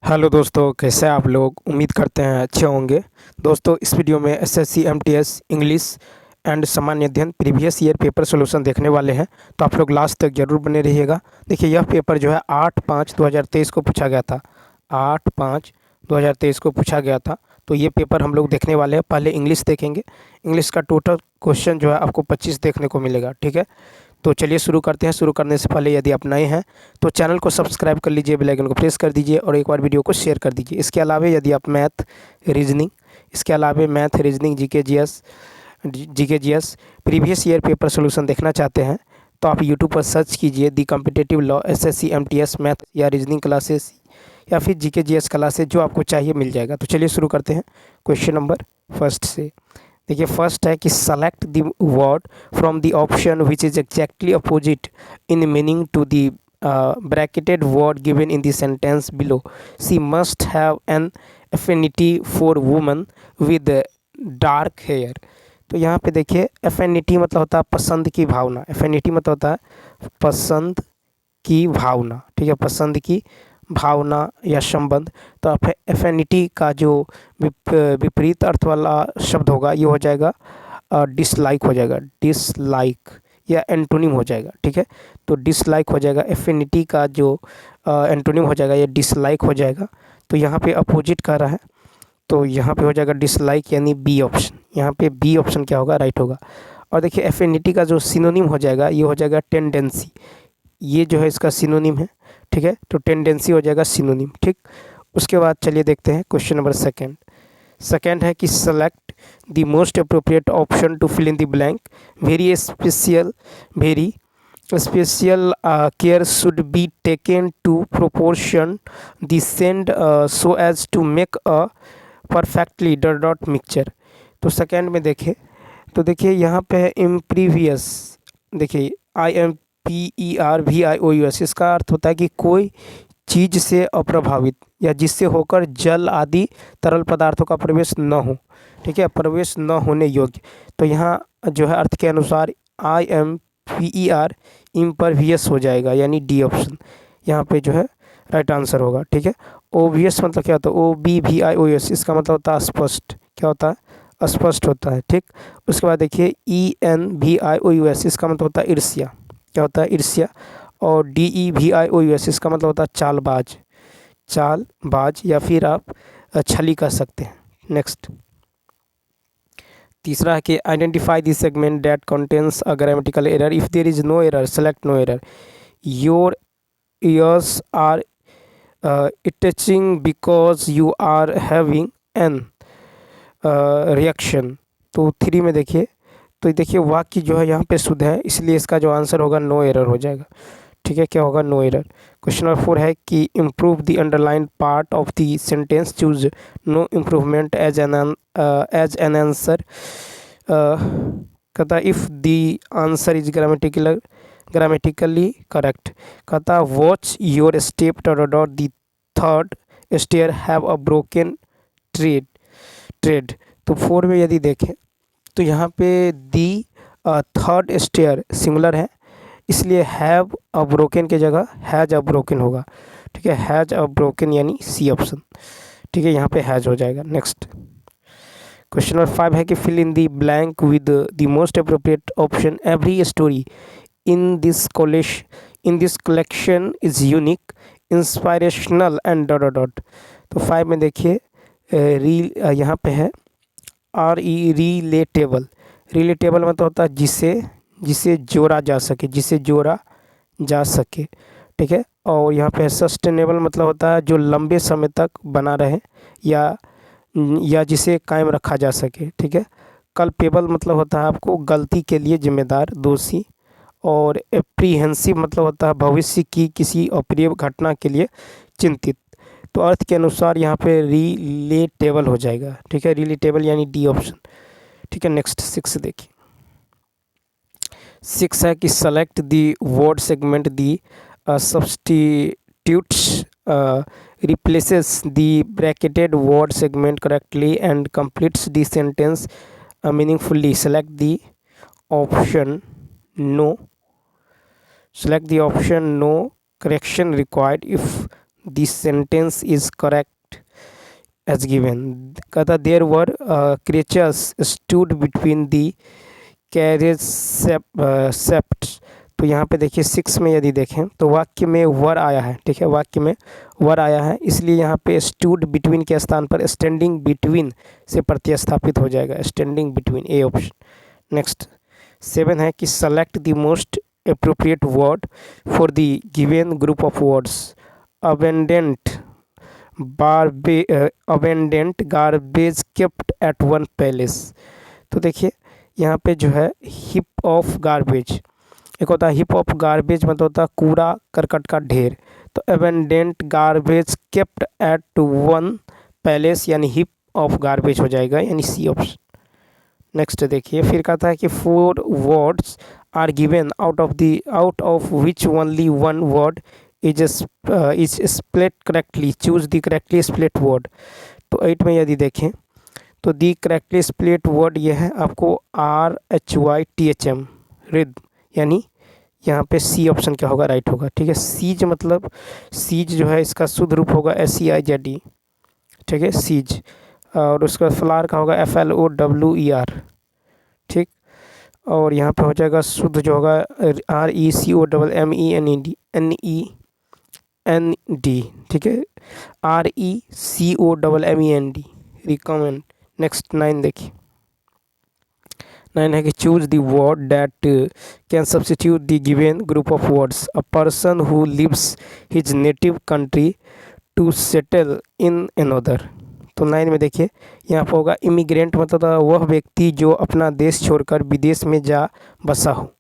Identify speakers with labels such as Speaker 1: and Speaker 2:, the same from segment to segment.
Speaker 1: Hello दोस्तों, कैसे हैं आप लोग। उम्मीद करते हैं अच्छे होंगे। दोस्तों, इस वीडियो में एसएससी एमटीएस इंग्लिश एंड सामान्य अध्ययन प्रीवियस ईयर पेपर सॉल्यूशन देखने वाले हैं, तो आप लोग लास्ट तक जरूर बने रहिएगा। देखिए, यह पेपर जो है 8/5/2023 को पूछा गया था। 8/5/2023 को पूछा गया था, तो ये पेपर हम लोग देखने वाले हैं। पहले इंग्लिश देखेंगे। इंग्लिश का टोटल क्वेश्चन जो है आपको 25 देखने को मिलेगा, ठीक है। तो चलिए शुरू करते हैं। शुरू करने से पहले यदि आप नए हैं तो चैनल को सब्सक्राइब कर लीजिए, बेल आइकन को प्रेस कर दीजिए और एक बार वीडियो को शेयर कर दीजिए। इसके अलावा यदि आप math reasoning GK GS previous year paper solution देखना चाहते हैं तो आप यूट्यूब पर सर्च कीजिए the competitive law SSC MTS math या रीजनिंग क्लासेस या फिर जीके जीएस क्लासेस, जो आपको चाहिए मिल जाएगा। तो चलिए शुरू करते हैं क्वेश्चन नंबर फर्स्ट से। देखिए, फर्स्ट है कि select the word from the option which is exactly opposite in meaning to the bracketed word given in the sentence below. She must have an affinity for woman with dark hair. तो यहाँ पे देखिए, affinity मतलब होता है पसंद की भावना। Affinity मतलब होता है पसंद की भावना, ठीक है, पसंद की भावना या संबंध। तो एफिनिटी का जो विपरीत अर्थ वाला शब्द होगा ये हो जाएगा डिसलाइक, हो जाएगा डिसलाइक या एंटोनिम हो जाएगा, ठीक है। तो डिसलाइक हो जाएगा, एफिनिटी का जो एंटोनिम हो जाएगा ये डिसलाइक हो जाएगा। तो यहाँ पे अपोजिट कर रहा है, तो यहाँ पे हो जाएगा डिसलाइक, यानी बी ऑप्शन। यहाँ पे बी ऑप्शन क्या होगा, राइट होगा। और देखिए, एफिनिटी का जो सिनोनिम हो जाएगा ये हो जाएगा टेंडेंसी। ये जो है इसका सिनोनिम है, ठीक है। तो टेंडेंसी हो जाएगा सिनोनिम, ठीक। उसके बाद चलिए देखते हैं क्वेश्चन नंबर सेकंड। सेकंड है कि select the most appropriate option to fill in the blank. Very special care should be taken to proportion the sand so as to make a perfectly dot mixture. तो second में देखिए, तो देखिए यहाँ पे है इम्प्रीवियस। देखिए, IMPERVIOUS, इसका अर्थ होता है कि कोई चीज़ से अप्रभावित या जिससे होकर जल आदि तरल पदार्थों का प्रवेश न हो, ठीक है, प्रवेश न होने योग्य। तो यहाँ जो है अर्थ के अनुसार IMPER इम्परवियस हो जाएगा, यानी डी ऑप्शन यहाँ पे जो है राइट आंसर होगा, ठीक है। ओवियस मतलब क्या होता है, OBVIOS, इसका मतलब होता है स्पष्ट। क्या होता है, अस्पष्ट होता है, ठीक। उसके बाद देखिए ENVIOUS, इसका मतलब होता है ईर्ष्या। क्या होता है, ईर्ष्या। और DEVIOUS, इसका मतलब होता है चालबाज, चालबाज, या फिर आप छली कर सकते हैं। नेक्स्ट, तीसरा है कि identify the segment that contains a grammatical error. If there is no error select no error. Your ears are itching because you are having an reaction. तो 3 में देखिए, तो देखिए वाक्य जो है यहाँ पे शुद्ध है, इसलिए इसका जो आंसर होगा नो एरर हो जाएगा, ठीक है। क्या होगा, नो एरर। क्वेश्चन नंबर 4 है कि improve the underline part of the sentence, choose no improvement as an answer. कहता if the answer is grammatically correct. कहता watch your step dot the third stair have a broken tread. तो 4 में यदि देखें तो यहाँ पे दी थर्ड स्टेयर सिंगुलर है, इसलिए हैव अ ब्रोकन के जगह हैज अ ब्रोकन होगा, ठीक है। हैज अ ब्रोकन यानी सी ऑप्शन, ठीक है, यहाँ पे हैज हो जाएगा। नेक्स्ट, क्वेश्चन नंबर 5 है कि fill in the blank with the most appropriate option. Every story in this collection is unique, inspirational and dot dot. तो 5 में देखिए यहाँ पे है रिलेटेबल। रिलेटेबल मतलब होता है जिसे जोड़ा जा सके, जिसे जोड़ा जा सके, ठीक है। और यहाँ पे सस्टेनेबल मतलब होता है जो लंबे समय तक बना रहे या जिसे कायम रखा जा सके, ठीक है। कल्पेबल मतलब होता है आपको गलती के लिए जिम्मेदार, दोषी। और एप्रीहेंसिव मतलब होता है भविष्य की किसी अप्रिय घटना के लिए चिंतित। तो अर्थ के अनुसार यहाँ पे रिलेटेबल हो जाएगा, ठीक है, रिलेटेबल यानी डी ऑप्शन, ठीक है। नेक्स्ट 6 देखिए, 6 है कि select the word segment the substitutes replaces the bracketed word segment correctly and completes the sentence meaningfully. Select the option no. Select the option no, correction required if this sentence is correct as given. कहता there were creatures stood between the carriage sept. तो यहाँ पे देखिए 6 में यदि देखें तो वाक्य में वर आया है, ठीक है, वाक्य में वर आया है, इसलिए यहाँ पे स्टूड बिटवीन के स्थान पर स्टैंडिंग बिटवीन से प्रतिस्थापित हो जाएगा, standing between, A option. Next 7 है कि select the most appropriate word for the given group of words. Abundant garbage kept at one palace. तो देखिए यहाँ पे जो है हिप ऑफ गार्बेज, एक होता है हिप ऑफ गार्बेज मतलब होता है कूड़ा करकट का ढेर, तो abundant garbage kept at one palace यानी हिप ऑफ गार्बेज हो जाएगा, यानी सी ऑप्शन। नेक्स्ट देखिए फिर कहता है कि 4 words are given out of which only one word is split correctly, choose the correctly split word. तो 8 में यदि देखें तो दी करेक्टली स्प्लिट वर्ड ये है आपको RHYTHM, रिद, यानी यहाँ पे सी ऑप्शन क्या होगा, राइट होगा, ठीक है। सीज मतलब सीज जो है इसका शुद्ध रूप होगा SEIZD, ठीक है, सीज, और उसका फ्लावर का होगा FLOWER, ठीक। और यहाँ पे हो जाएगा शुद्ध जो होगा RECOMMEND, ठीक है, RECOMMEND, रिकमेंड। नेक्स्ट 9 देखिए, 9 है कि choose the word that can substitute the given group of words. A person who lives his native country to settle in another. तो 9 में देखिए यहाँ पर होगा इमिग्रेंट मतलब वह व्यक्ति जो अपना देश छोड़कर विदेश में जा बसा हो,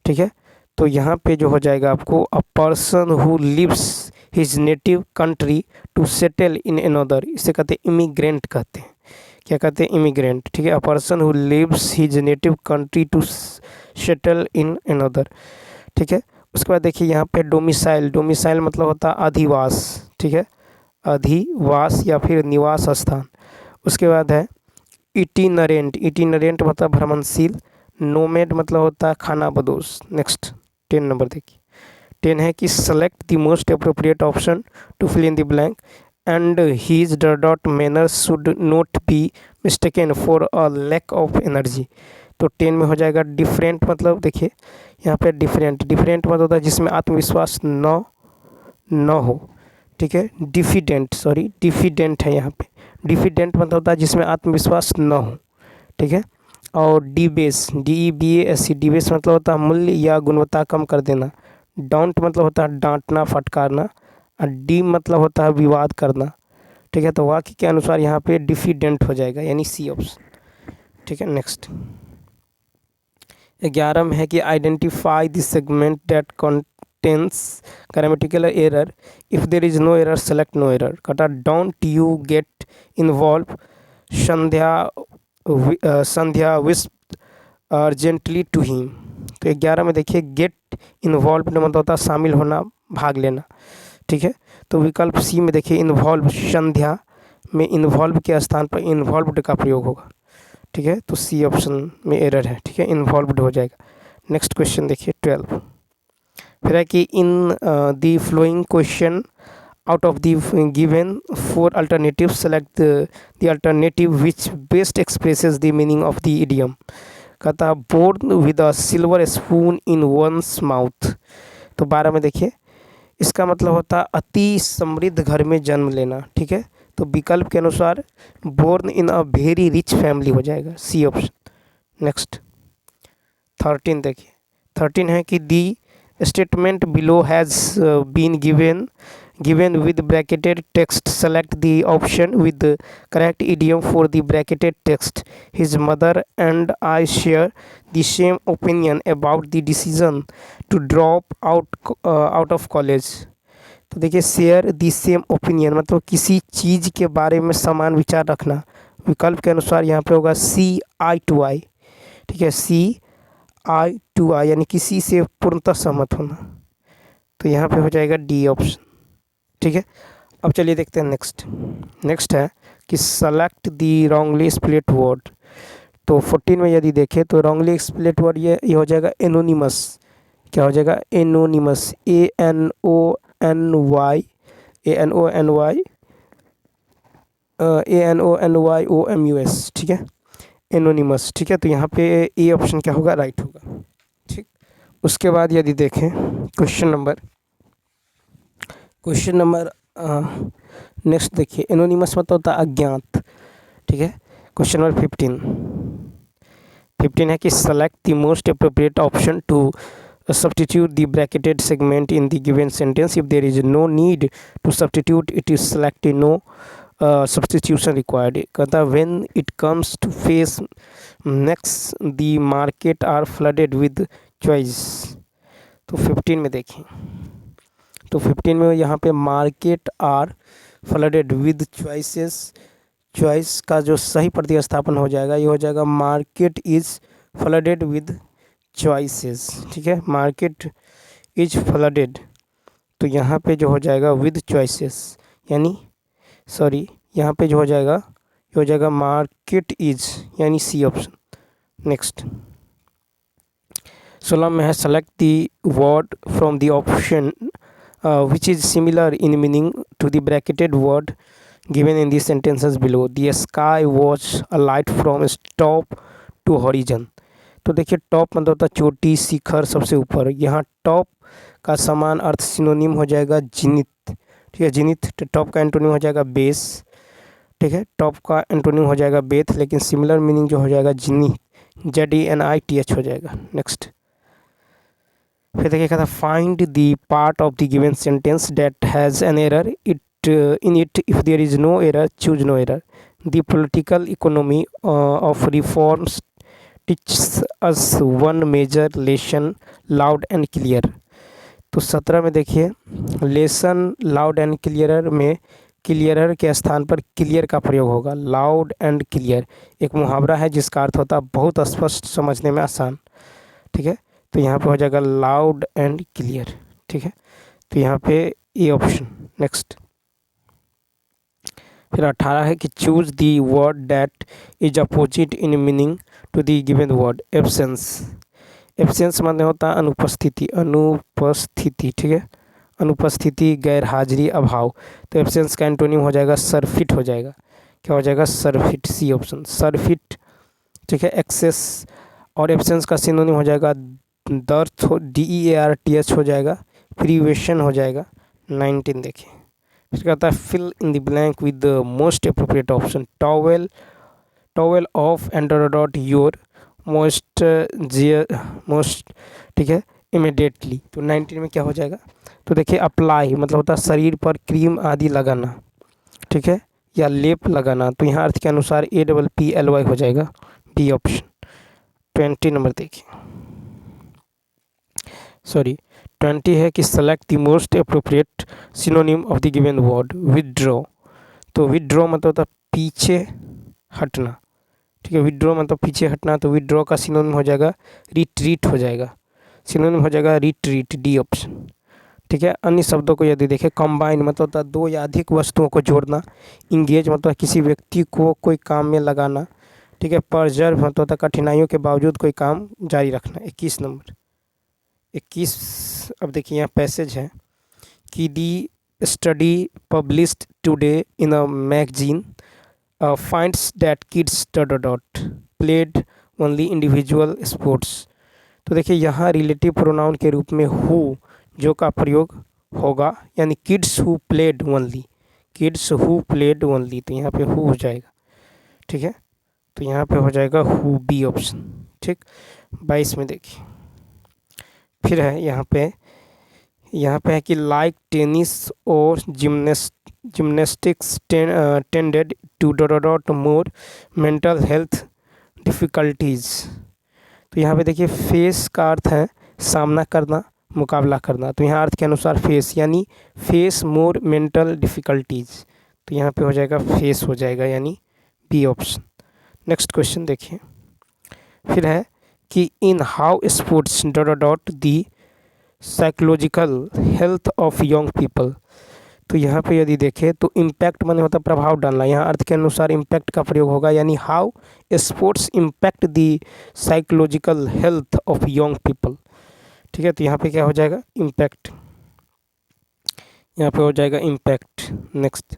Speaker 1: ठीक है। तो यहाँ पे जो हो जाएगा आपको a person who lives his native country to settle in another, इसे कहते हैं इमिग्रेंट कहते हैं, क्या कहते हैं, इमिग्रेंट, ठीक है। A person who lives his native country to settle in another, ठीक है। उसके बाद देखिए यहाँ पे डोमिसाइल, डोमिसाइल मतलब होता है अधिवास, ठीक है, अधिवास या फिर निवास स्थान। उसके बाद है इटिनरेंट, इटिनरेंट मतलब भ्रमणशील। नोमेड मतलब होता है खाना बदोश। नेक्स्ट 10 नंबर देखिए, 10 है कि select the most appropriate option to fill in the blank and his dot manner should not be mistaken for a lack of energy. तो 10 में हो जाएगा डिफरेंट मतलब देखिए यहाँ पे डिफरेंट, डिफरेंट मतलब होता है जिसमें आत्मविश्वास न हो, ठीक है। डिफिडेंट है यहाँ पे, डिफिडेंट मतलब होता है जिसमें आत्मविश्वास न हो, ठीक है। और डीबेस, DEBAS, डीबेस मतलब होता है मूल्य या गुणवत्ता कम कर देना। डाउंट मतलब होता है डांटना फटकारना, और डी मतलब होता है विवाद करना, ठीक है। तो वाक्य के अनुसार यहाँ पे डिफिडेंट हो जाएगा, यानी सी ऑप्शन, ठीक है। नेक्स्ट 11 में है कि identify the segment that contains grammatical error. If there is no error, select no error. कहता don't you get involved, Sandhya whispered urgently to him। तो 11 में देखिए गेट इन्वॉल्व मतलब होता है शामिल होना, भाग लेना, ठीक है। तो विकल्प सी में देखिए इन्वॉल्व, संध्या में इन्वॉल्व के स्थान पर इन्वॉल्व्ड का प्रयोग होगा, ठीक है। तो सी ऑप्शन में एरर है, ठीक है, इन्वॉल्व्ड हो जाएगा। नेक्स्ट क्वेश्चन देखिए 12, फिर है कि in the following question out of the given 4 alternative select the alternative which best expresses the meaning of the idiom. कहता born with a silver spoon in one's mouth. तो 12 में देखिए इसका मतलब होता है अति समृद्ध घर में जन्म लेना, ठीक है। तो विकल्प के अनुसार born in a very rich family हो जाएगा, सी ऑप्शन। नेक्स्ट 13 देखिए, 13 है कि the statement below has been given with bracketed text. Select the option with the correct idiom for the bracketed text. His mother and I share the same opinion about the decision to drop out of college. तो देखिए share the same opinion मतलब किसी चीज़ के बारे में समान विचार रखना। विकल्प के अनुसार यहाँ पे होगा CI2I, ठीक है, CI2I यानी किसी से पूर्णतः सहमत होना। तो यहाँ पे हो जाएगा डी ऑप्शन, ठीक है। अब चलिए देखते हैं नेक्स्ट है कि सेलेक्ट दी रॉन्गली स्प्लिट वर्ड। तो 14 में यदि देखें तो रॉन्गली स्प्लिट वर्ड ये हो जाएगा एनोनिमस। क्या हो जाएगा? एनोनिमस, ANONYMOUS ANONYOMUS, ठीक है, एनोनिमस, ठीक है। तो यहाँ पे ए ऑप्शन क्या होगा, राइट होगा, ठीक। उसके बाद यदि देखें क्वेश्चन नंबर नेक्स्ट देखिए, एनोनिमस मतलब होता है अज्ञात, ठीक है। क्वेश्चन नंबर 15 है कि select the most appropriate option to substitute the bracketed segment in the given sentence. If there is no need to substitute, it is selected no substitution required. कहता when it comes to face next the market are flooded with choice. तो 15 में देखें, तो 15 में यहाँ पे market are flooded with choices, choice का जो सही प्रतिस्थापन हो जाएगा ये हो जाएगा market is flooded with choices, ठीक है। मार्केट इज फ्लडेड, तो यहाँ पे जो हो जाएगा विद चॉइसेस, यानी सॉरी यहाँ पे जो हो जाएगा मार्केट इज, यानी सी ऑप्शन। नेक्स्ट 16 में है select the word from the option which is similar in meaning to the bracketed word given in the sentences below. The sky was a light from top to horizon. तो देखिए top मतलब होता है चोटी, शिखर, सबसे ऊपर। यहाँ टॉप का समान अर्थ सिनोनिम हो जाएगा जिनित, ठीक है। जिनित टॉप का एंटोनिम हो जाएगा बेस, ठीक है। टॉप का एंटोनिम हो जाएगा बेथ, लेकिन सिमिलर मीनिंग जो हो जाएगा जिनी, ZENITH हो जाएगा। नेक्स्ट फिर देखिए कहता find the part of the given sentence that has an error in it, if there is no error choose no error. The political economy of reforms teaches us one major lesson loud and clear. तो 17 में देखिए lesson loud and clearer में clearer के स्थान पर clear का प्रयोग होगा। लाउड एंड क्लियर एक मुहावरा है जिसका अर्थ होता है बहुत स्पष्ट, समझने में आसान, ठीक है। तो यहाँ पे हो जाएगा लाउड एंड क्लियर, ठीक है। तो यहाँ पे ए ऑप्शन। नेक्स्ट फिर 18 है कि choose the word that is opposite in meaning to the given word. Absence, absence माने होता है अनुपस्थिति, ठीक है। अनुपस्थिति, गैर हाजिरी, अभाव। तो एब्सेंस का एंटोनिम हो जाएगा सरफिट हो जाएगा। क्या हो जाएगा, सरफिट, सी ऑप्शन, सरफिट, ठीक है। एक्सेस और एब्सेंस का सिनोनिम हो जाएगा दर्थ, DEARTH हो जाएगा, प्रिवेशन हो जाएगा। 19 देखिए फिर कहता है fill in the blank with the most appropriate option. Towel off and dot your most, ठीक है, इमिडिएटली। तो 19 में क्या हो जाएगा, तो देखिए अप्लाई मतलब होता है शरीर पर क्रीम आदि लगाना, ठीक है, या लेप लगाना। तो यहाँ अर्थ के अनुसार APPLY हो जाएगा, बी ऑप्शन। 20 नंबर देखिए, सॉरी 20 है कि select the most appropriate synonym of the given word. Withdraw, तो विदड्रॉ मतलब होता है पीछे हटना, ठीक है। विदड्रॉ मतलब पीछे हटना, तो विदड्रॉ का सिनोनिम हो जाएगा रिट्रीट हो जाएगा, सिनोनिम हो जाएगा रिट्रीट, डी ऑप्शन, ठीक है। अन्य शब्दों को यदि देखें कंबाइन मतलब होता है दो या अधिक वस्तुओं को जोड़ना। इंगेज मतलब किसी व्यक्ति को कोई काम में लगाना, ठीक है। परजर्व मतलब होता है कठिनाइयों के बावजूद कोई काम जारी रखना। 21 नंबर 21, अब देखिए यहाँ पैसेज है कि the study published today in a magazine finds that kids dot played only individual sports. तो देखिए यहाँ रिलेटिव प्रोनाउन के रूप में हु जो का प्रयोग होगा, यानी kids who played only, kids who played only, तो यहाँ पे हु हो जाएगा, ठीक है। तो यहाँ पे हो जाएगा हु, बी ऑप्शन, ठीक। 22 में देखिए फिर है यहाँ पे है कि लाइक टेनिस और gymnastics tended to dot more mental health difficulties. तो यहाँ पे देखिए फेस का अर्थ है सामना करना, मुकाबला करना। तो यहाँ अर्थ के अनुसार फेस, यानी फेस मोर मेंटल डिफ़िकल्टीज़। तो यहाँ पे हो जाएगा फेस हो जाएगा, यानी बी ऑप्शन। नेक्स्ट क्वेश्चन देखिए फिर है कि in how sports dot the psychological health of young people. तो यहाँ पे यदि देखें तो इम्पैक्ट माने होता है प्रभाव डालना, यहाँ अर्थ के अनुसार इम्पैक्ट का प्रयोग होगा, यानी how sports impact the psychological health of young people, ठीक है। तो यहाँ पे क्या हो जाएगा इम्पैक्ट। यहाँ पे हो जाएगा इम्पैक्ट। नेक्स्ट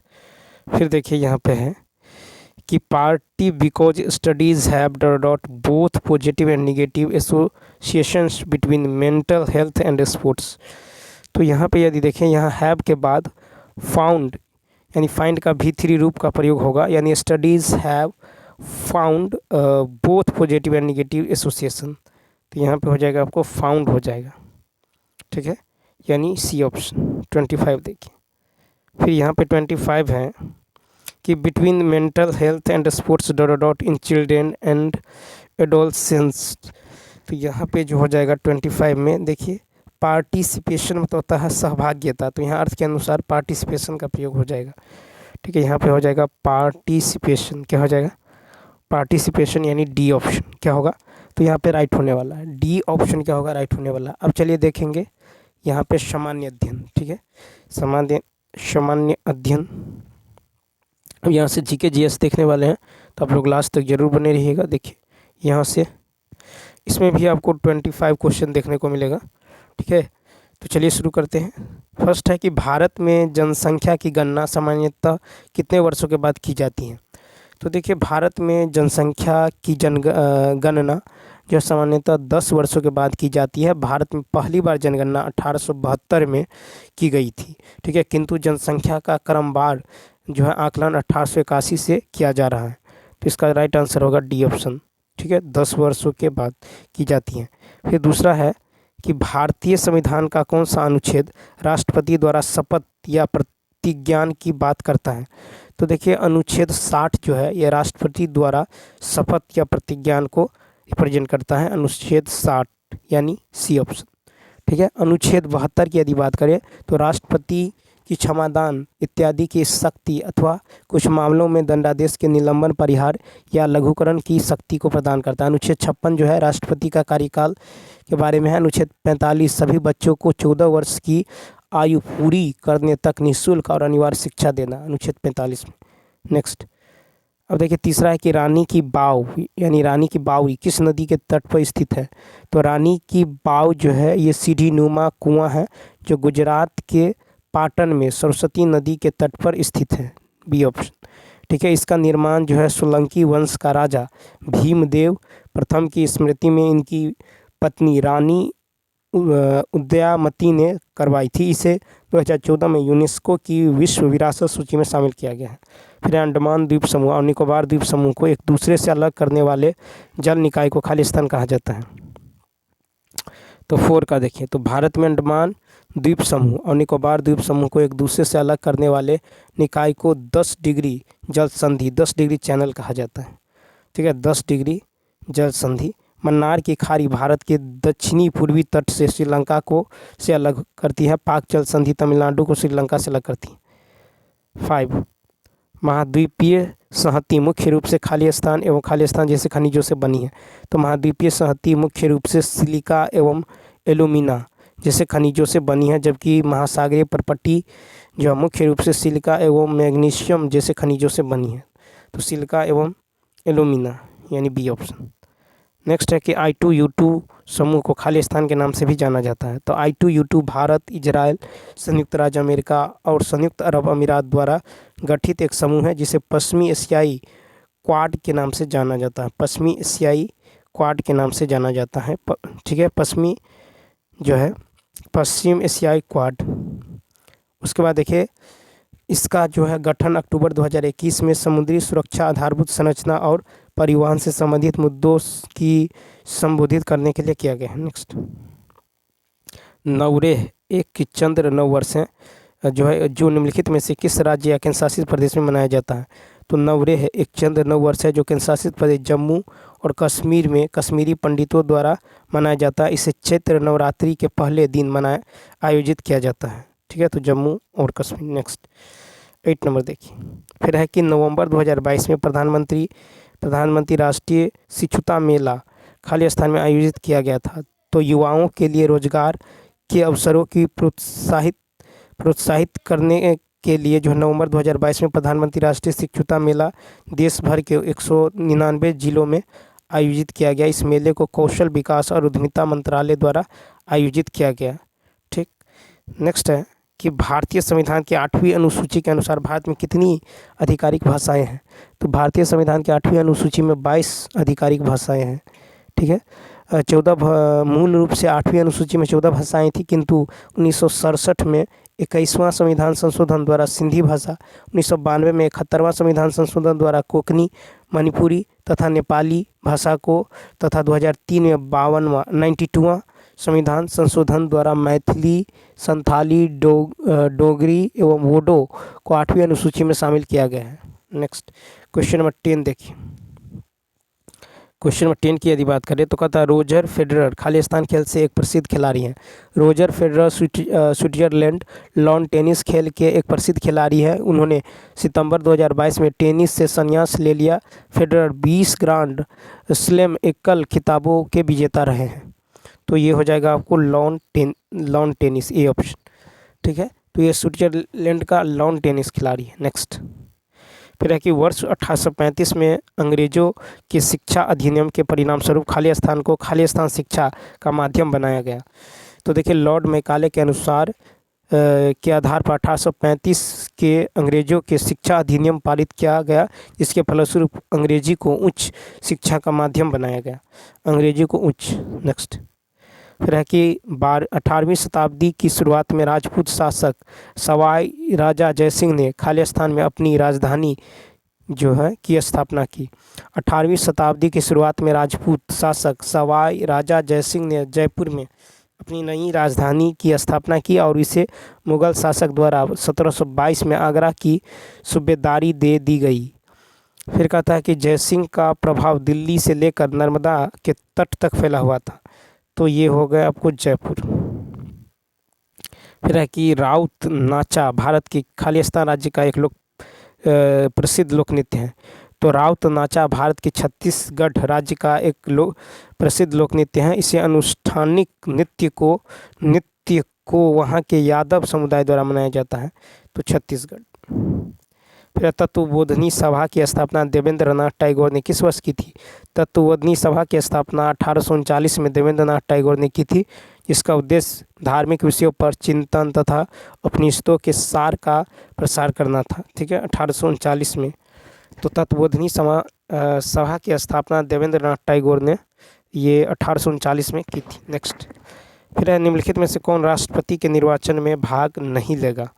Speaker 1: फिर देखिए यहाँ पे है कि party because studies have dot both positive and negative associations between mental health and sports. तो यहाँ पे यदि देखें, यहाँ हैव के बाद फाउंड यानी फाइंड का भी थ्री रूप का प्रयोग होगा, यानी studies have found both positive and negative association. तो यहाँ पे हो जाएगा आपको फाउंड हो जाएगा, ठीक है, यानी सी ऑप्शन 25 देखिए। फिर यहाँ पे 25 है कि between mental health and sports dot in children and adolescence. तो यहाँ पे जो हो जाएगा 25 में देखिए पार्टिसिपेशन मतलब होता है सहभागिता, तो यहाँ अर्थ के अनुसार पार्टिसिपेशन का प्रयोग हो जाएगा, ठीक है। यहाँ पे हो जाएगा पार्टिसिपेशन, क्या हो जाएगा पार्टिसिपेशन, यानी डी ऑप्शन क्या होगा, तो यहाँ पे राइट होने वाला है, डी ऑप्शन क्या होगा राइट होने वाला। अब चलिए देखेंगे यहाँ पे सामान्य अध्ययन, ठीक है, सामान्य अध्ययन। अब यहाँ से जीके जीएस देखने वाले हैं, तो आप लोग लास्ट तक जरूर बने रहिएगा। देखिए यहाँ से इसमें भी आपको 25 क्वेश्चन देखने को मिलेगा, ठीक है। तो चलिए शुरू करते हैं। फर्स्ट है कि भारत में जनसंख्या की गणना सामान्यतः कितने वर्षों के बाद की जाती है। तो देखिए भारत में जनसंख्या की गणना जो सामान्यतः 10 वर्षों के बाद की जाती है। भारत में पहली बार जनगणना 1872 में की गई थी, ठीक है, किंतु जनसंख्या का क्रमवार जो है आकलन 1881 से किया जा रहा है। तो इसका राइट आंसर होगा डी ऑप्शन, ठीक है, 10 वर्षों के बाद की जाती है। फिर दूसरा है कि भारतीय संविधान का कौन सा अनुच्छेद राष्ट्रपति द्वारा शपथ या प्रतिज्ञान की बात करता है। तो देखिए अनुच्छेद 60 जो है ये राष्ट्रपति द्वारा शपथ या प्रतिज्ञान को रिप्रेजेंट करता है, अनुच्छेद 60 यानी सी ऑप्शन, ठीक है। अनुच्छेद 72 की यदि बात करें तो राष्ट्रपति की क्षमादान इत्यादि की शक्ति अथवा कुछ मामलों में दंडादेश के निलंबन, परिहार या लघुकरण की शक्ति को प्रदान करता है। अनुच्छेद 56 जो है राष्ट्रपति का कार्यकाल के बारे में है। अनुच्छेद 45 सभी बच्चों को 14 वर्ष की आयु पूरी करने तक निःशुल्क और अनिवार्य शिक्षा देना, अनुच्छेद 45 में। नेक्स्ट अब देखिए तीसरा है कि रानी की बाव यानी रानी की बावड़ी किस नदी के तट पर स्थित है। तो रानी की बाव जो है ये सीढ़ी नुमा कुआं है जो गुजरात के पाटन में सरस्वती नदी के तट पर स्थित है, बी ऑप्शन, ठीक है। इसका निर्माण जो है सोलंकी वंश का राजा भीमदेव प्रथम की स्मृति में इनकी पत्नी रानी उदयामती ने करवाई थी। इसे 2014 में यूनेस्को की विश्व विरासत सूची में शामिल किया गया है। फिर अंडमान द्वीप समूह और निकोबार द्वीप समूह को एक दूसरे से अलग करने वाले जल निकाय को खालिस्तान कहा जाता है। तो 4 का देखिए, तो भारत में अंडमान द्वीप समूह और निकोबार द्वीप समूह को एक दूसरे से अलग करने वाले निकाय को 10 डिग्री जल संधि 10 डिग्री चैनल कहा जाता है, ठीक है, 10 डिग्री जल संधि। मन्नार की खाड़ी भारत के दक्षिणी पूर्वी तट से श्रीलंका को से अलग करती है। पाक जल संधि तमिलनाडु को श्रीलंका से अलग करती है। 5 महाद्वीपीय संहति मुख्य रूप से खाली स्थान एवं खाली स्थान जैसे खनिजों से बनी है। तो महाद्वीपीय संहति मुख्य रूप से सिलिका एवं एल्यूमिना जैसे खनिजों से बनी है, जबकि महासागरीय परपट्टी जो मुख्य रूप से सिलिका एवं मैग्नीशियम जैसे खनिजों से बनी है। तो सिलिका एवं एल्यूमिना यानी बी ऑप्शन। नेक्स्ट है कि I2U2 समूह को खाली स्थान के नाम से भी जाना जाता है। तो I2U2 भारत, इजराइल, संयुक्त राज्य अमेरिका और संयुक्त अरब अमीरात द्वारा गठित एक समूह है जिसे पश्चिमी एशियाई क्वाड के नाम से जाना जाता है। पश्चिमी एशियाई क्वाड के नाम से जाना जाता है, ठीक है, पश्चिमी जो है पश्चिम एशियाई क्वाड। उसके बाद देखिए इसका जो है गठन अक्टूबर 2021 में समुद्री सुरक्षा, आधारभूत संरचना और परिवहन से संबंधित मुद्दों की संबोधित करने के लिए किया गया है। नेक्स्ट नवरेह एक चंद्र नव वर्ष है जो है जो निम्नलिखित में से किस राज्य या केंद्र शासित प्रदेश में मनाया जाता है। तो नवरेह एक चंद्र नव वर्ष है जो केंद्र शासित प्रदेश जम्मू और कश्मीर में कश्मीरी पंडितों द्वारा मनाया जाता है। इसे चैत्र नवरात्रि के पहले दिन आयोजित किया जाता है, ठीक है, तो जम्मू और कश्मीर। नेक्स्ट 8 नंबर देखिए, फिर है कि नवंबर 2022 में प्रधानमंत्री राष्ट्रीय शिक्षुता मेला खाली स्थान में आयोजित किया गया था। तो युवाओं के लिए रोजगार के अवसरों की प्रोत्साहित करने के लिए जो नवंबर 2022 में प्रधानमंत्री राष्ट्रीय शिक्षुता मेला देश भर के 199 जिलों में आयोजित किया गया। इस मेले को कौशल विकास और उद्यमिता मंत्रालय द्वारा आयोजित किया गया, ठीक। नेक्स्ट है कि भारतीय संविधान की 8वीं अनुसूची के अनुसार भारत में कितनी आधिकारिक भाषाएं हैं? तो भारतीय संविधान की 8वीं अनुसूची में 22 आधिकारिक भाषाएं हैं। ठीक है, 14 मूल रूप से 8वीं अनुसूची में 14 भाषाएं थी, किंतु 1967 में 21वां संविधान संशोधन द्वारा सिंधी भाषा, 1992 में 71वां संविधान संशोधन द्वारा कोंकणी, मणिपुरी तथा नेपाली भाषा को, तथा 2003 में 92वां संविधान संशोधन द्वारा मैथिली, संथाली, डोगरी एवं वोडो को 8वीं अनुसूची में शामिल किया गया है। नेक्स्ट क्वेश्चन नंबर 10 देखिए। क्वेश्चन नंबर 10 की यदि बात करें तो कहता है रोजर फेडरर खालिस्तान खेल से एक प्रसिद्ध खिलाड़ी हैं। Roger Federer Switzerland lawn tennis खेल के एक प्रसिद्ध खिलाड़ी हैं। उन्होंने सितंबर 2022 में टेनिस से संन्यास ले लिया। फेडरर 20 ग्रांड स्लैम एकल खिताबों के विजेता रहे हैं। तो ये हो जाएगा आपको लॉन टेनिस, ए ऑप्शन। ठीक है, तो ये स्विट्जरलैंड का लॉन टेनिस खिलाड़ी है। नेक्स्ट फिर है कि वर्ष 1835 में अंग्रेजों के शिक्षा अधिनियम के परिणाम स्वरूप खालिस्तान को खालिस्तान शिक्षा का माध्यम बनाया गया। तो देखिए लॉर्ड मैकाले के अनुसार के आधार पर 1835 के अंग्रेजों के शिक्षा अधिनियम पारित किया गया, जिसके फलस्वरूप अंग्रेजी को उच्च शिक्षा का माध्यम बनाया गया। अंग्रेजी को उच्च। नेक्स्ट फिर है कि 18वीं शताब्दी की शुरुआत में राजपूत शासक सवाई राजा जयसिंह ने खालिस्तान में अपनी राजधानी जो है की स्थापना की। 18वीं शताब्दी की शुरुआत में राजपूत शासक सवाई राजा जयसिंह ने जयपुर में अपनी नई राजधानी की स्थापना की और इसे मुगल शासक द्वारा 1722 में आगरा की सूबेदारी दे दी गई। फिर कहता है कि जयसिंह का प्रभाव दिल्ली से लेकर नर्मदा के तट तक फैला हुआ था। तो ये हो गया आपको जयपुर। फिर है कि राउत नाचा भारत की खालिस्तान राज्य का एक प्रसिद्ध लोक नृत्य है। तो राउत नाचा भारत के छत्तीसगढ़ राज्य का एक प्रसिद्ध लोक नृत्य है। इसे अनुष्ठानिक नृत्य को वहाँ के यादव समुदाय द्वारा मनाया जाता है। तो छत्तीसगढ़। फिर तत्वबोधनी सभा की स्थापना देवेंद्रनाथ टैगोर ने किस वर्ष की थी? तत्वबोधनी सभा की स्थापना 1839 में देवेंद्रनाथ टैगोर ने की थी, जिसका उद्देश्य धार्मिक विषयों पर चिंतन तथा उपनिषदों के सार का प्रसार करना था। ठीक है, 1839 में। तो तत्वबोधनी सभा की स्थापना देवेंद्रनाथ टैगोर ने ये 1839 में की थी। नेक्स्ट फिर निम्नलिखित में से कौन राष्ट्रपति के निर्वाचन में भाग नहीं लेगा?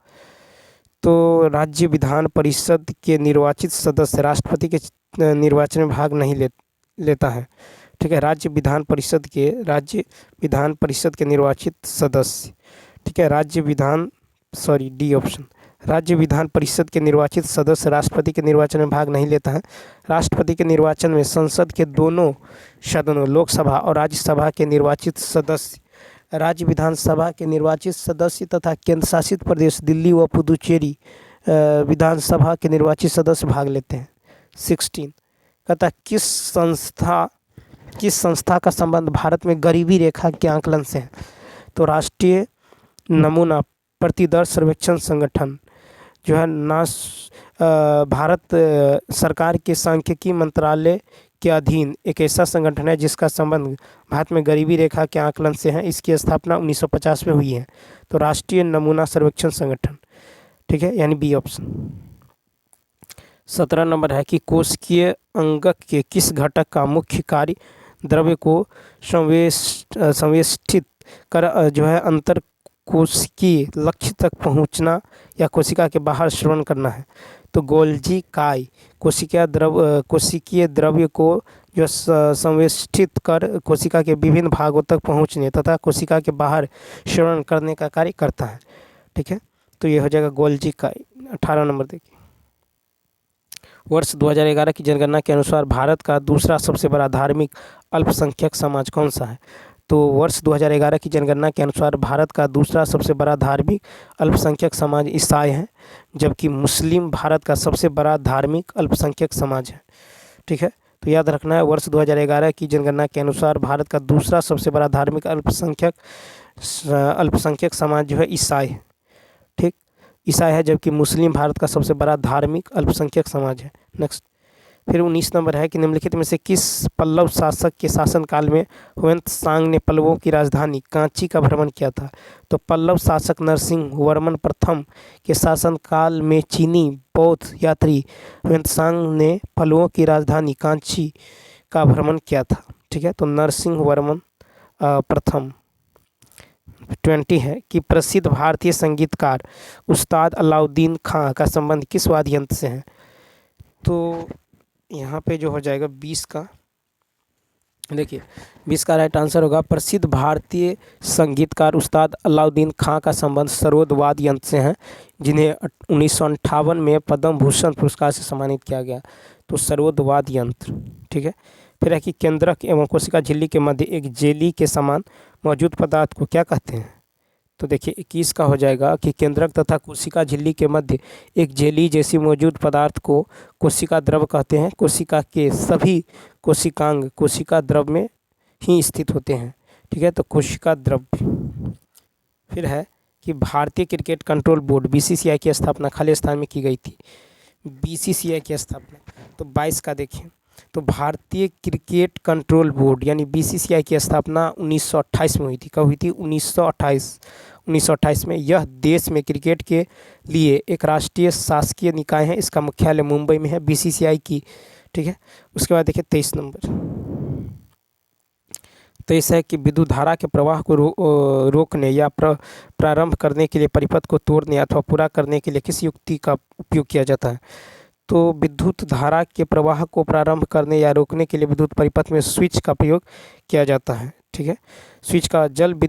Speaker 1: तो राज्य विधान परिषद के निर्वाचित सदस्य राष्ट्रपति के निर्वाचन में भाग नहीं लेता है। ठीक है, राज्य विधान परिषद के निर्वाचित सदस्य। ठीक है, डी ऑप्शन। राज्य विधान परिषद के निर्वाचित सदस्य राष्ट्रपति के निर्वाचन में भाग नहीं लेता है। राष्ट्रपति के निर्वाचन में संसद के दोनों सदनों लोकसभा और राज्यसभा के निर्वाचित सदस्य, राज्य विधानसभा के निर्वाचित सदस्य तथा केंद्र शासित प्रदेश दिल्ली व पुदुचेरी विधानसभा के निर्वाचित सदस्य भाग लेते हैं। 16 कहता है किस संस्था का संबंध भारत में गरीबी रेखा के आंकलन से है? तो राष्ट्रीय नमूना प्रतिदर सर्वेक्षण संगठन जो है भारत सरकार के सांख्यिकी मंत्रालय के अधीन एक ऐसा संगठन है जिसका संबंध भारत में गरीबी रेखा के आंकलन से है। इसकी स्थापना 1950 में हुई है। तो राष्ट्रीय नमूना सर्वेक्षण संगठन। ठीक है, यानी बी ऑप्शन। 17 नंबर है कि कोशिकीय अंगक के किस घटक का मुख्य कार्य द्रव्य को संवेष्टित कर जो है अंतर कोशिकीय लक्ष्य तक पहुंचना या कोशिका के बाहर श्रवण करना है। तो गोल्जी काय कोशिकीय द्रव्य को जो संवेष्टित कर कोशिका के विभिन्न भागों तक पहुंचने तथा कोशिका के बाहर श्रवण करने का कार्य करता है। ठीक है, तो ये हो जाएगा गोल्जी काय। 18 नंबर देखिए। वर्ष 2011 की जनगणना के अनुसार भारत का दूसरा सबसे बड़ा धार्मिक अल्पसंख्यक समाज कौन सा है? तो वर्ष 2011 की जनगणना के अनुसार भारत का दूसरा सबसे बड़ा धार्मिक अल्पसंख्यक समाज ईसाई है, जबकि मुस्लिम भारत का सबसे बड़ा धार्मिक अल्पसंख्यक समाज है। ठीक है, तो याद रखना है वर्ष 2011 की जनगणना के अनुसार भारत का दूसरा सबसे बड़ा धार्मिक अल्पसंख्यक समाज जो है ईसाई है। ठीक, ईसाई है, जबकि मुस्लिम भारत का सबसे बड़ा धार्मिक अल्पसंख्यक समाज है। नेक्स्ट फिर 19 नंबर है कि निम्नलिखित में से किस पल्लव शासक के शासनकाल में हुएंत्सांग ने पल्लवों की राजधानी कांची का भ्रमण किया था? तो पल्लव शासक नरसिंह वर्मन प्रथम के शासनकाल में चीनी बौद्ध यात्री हुएंत्सांग ने पल्लवों की राजधानी कांची का भ्रमण किया था। ठीक है, तो नरसिंह वर्मन प्रथम। 20 है कि प्रसिद्ध भारतीय संगीतकार उस्ताद अलाउद्दीन खां का संबंध किस वाद्य यंत्र से है? तो यहाँ पे जो हो जाएगा 20 का, देखिए 20 का राइट आंसर होगा प्रसिद्ध भारतीय संगीतकार उस्ताद अलाउद्दीन खां का संबंध सरोद वाद्य यंत्र से है, जिन्हें 1958 में पद्म भूषण पुरस्कार से सम्मानित किया गया। तो सरोद वाद्य यंत्र। ठीक है, फिर है कि केंद्रक एवं कोशिका झिल्ली के मध्य एक जेली के समान मौजूद पदार्थ को क्या कहते हैं? तो देखिए 21 का हो जाएगा कि केंद्रक तथा कोशिका झिल्ली के मध्य एक जेली जैसी मौजूद पदार्थ को कोशिका द्रव कहते हैं। कोशिका के सभी कोशिकांग कोशिका द्रव में ही स्थित होते हैं। ठीक है, तो कोशिका द्रव। फिर है कि भारतीय क्रिकेट कंट्रोल बोर्ड BCCI की स्थापना खालिस्तान में की गई थी। BCCI की स्थापना तो 22 का देखें, तो भारतीय क्रिकेट कंट्रोल बोर्ड यानी BCCI की स्थापना 1928 में हुई थी। कब हुई थी? 1928 में। यह देश में क्रिकेट के लिए एक राष्ट्रीय शासकीय निकाय है। इसका मुख्यालय मुंबई में है BCCI की। ठीक है, उसके बाद देखिए 23 नंबर। 23 है कि विद्युत धारा के प्रवाह को रोकने या प्रारंभ करने के लिए परिपथ को तोड़ने अथवा पूरा करने के लिए किस युक्ति का उपयोग किया जाता है? तो विद्युत धारा के प्रवाह को प्रारंभ करने या रोकने के लिए विद्युत परिपथ में स्विच का प्रयोग किया जाता है। ठीक है, स्विच का जब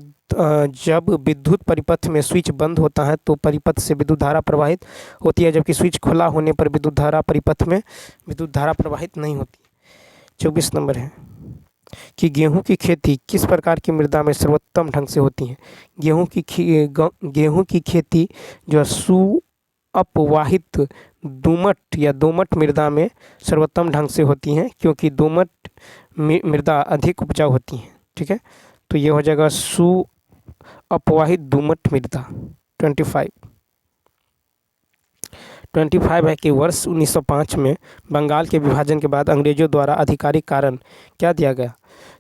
Speaker 1: विद्युत परिपथ में स्विच बंद होता है तो परिपथ से विद्युत धारा प्रवाहित होती है, जबकि स्विच खुला होने पर विद्युत धारा परिपथ में विद्युत धारा प्रवाहित नहीं होती। 24 नंबर है कि गेहूं की खेती किस प्रकार की मृदा में सर्वोत्तम ढंग से होती है? गेहूं की खेती जो अपवाहित दोमट या दोमट मृदा में सर्वोत्तम ढंग से होती हैं, क्योंकि दोमट मृदा अधिक उपजाऊ होती हैं। ठीक है, तो ये हो जाएगा अपवाहित दोमट मृदा। 25 है कि वर्ष 1905 में बंगाल के विभाजन के बाद अंग्रेजों द्वारा आधिकारिक कारण क्या दिया गया?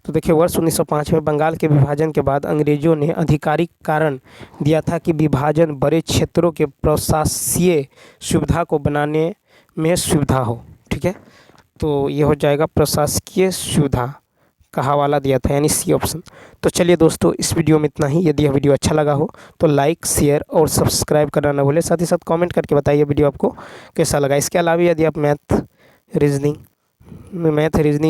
Speaker 1: तो देखिए वर्ष 1905 में बंगाल के विभाजन के बाद अंग्रेजों ने आधिकारिक कारण दिया था कि विभाजन बड़े क्षेत्रों के प्रशासकीय सुविधा को बनाने में सुविधा हो। ठीक है, तो ये हो जाएगा प्रशासकीय सुविधा का हवाला दिया था, यानी C ऑप्शन। तो चलिए दोस्तों, इस वीडियो में इतना ही। यदि यह वीडियो अच्छा लगा हो तो लाइक, शेयर और सब्सक्राइब करना ना भूलें। साथ ही साथ कमेंट करके बताइए वीडियो आपको कैसा लगा। इसके अलावा यदि आप math, reasoning,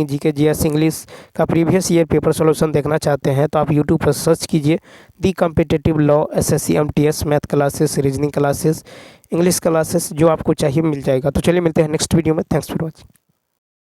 Speaker 1: GK, GS, English का प्रीवियस ईयर पेपर सॉल्यूशन देखना चाहते हैं तो आप यूट्यूब पर सर्च कीजिए the competitive law SSC MTS math classes, reasoning classes, English classes, जो आपको चाहिए मिल जाएगा। तो चलिए मिलते हैं नेक्स्ट वीडियो में। Thanks for watching.